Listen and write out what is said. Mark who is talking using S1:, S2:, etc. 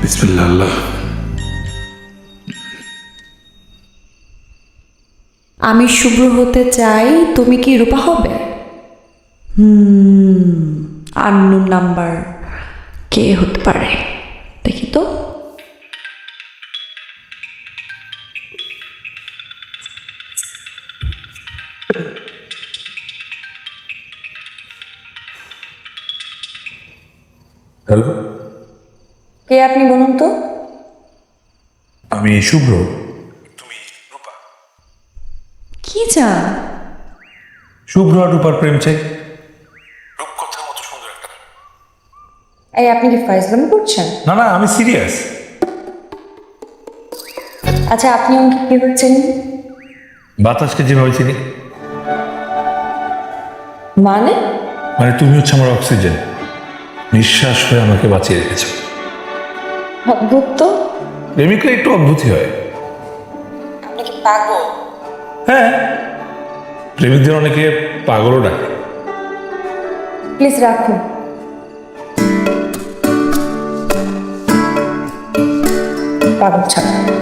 S1: বিসমিল্লাহ।
S2: আমি শুভ্র হতে চাই, তুমি কি রূপা হবে? আননোন নাম্বার, কে হতে পারে দেখি তো।
S1: হ্যালো,
S2: কে আপনি বলুন তো?
S1: আমি শুভ্র। তুমি রূপা?
S2: কি চান?
S1: শুভ্র আর রূপার প্রেম চাই। রূপকথার মতো সুন্দর একটা।
S2: এই আপনি কি ফাইজলামি করছেন?
S1: না না, আমি সিরিয়াস।
S2: আচ্ছা, আপনি আমাকে কি বলছেন?
S1: বাতাসকে যেভাবে চিনি,
S2: মানে?
S1: মানে তুমি হচ্ছে আমার অক্সিজেন, নিঃশ্বাস হয়ে আমাকে বাঁচিয়ে রেখেছো।
S2: অদ্ভুত তো।
S1: প্রেমিকরা একটু অদ্ভুতই হয়।
S2: আপনি কি পাগল?
S1: হ্যাঁ, প্রেমিকদের অনেকে পাগলও ডাকে।
S2: প্লিজ রাখুন। পাগল ছাড়া।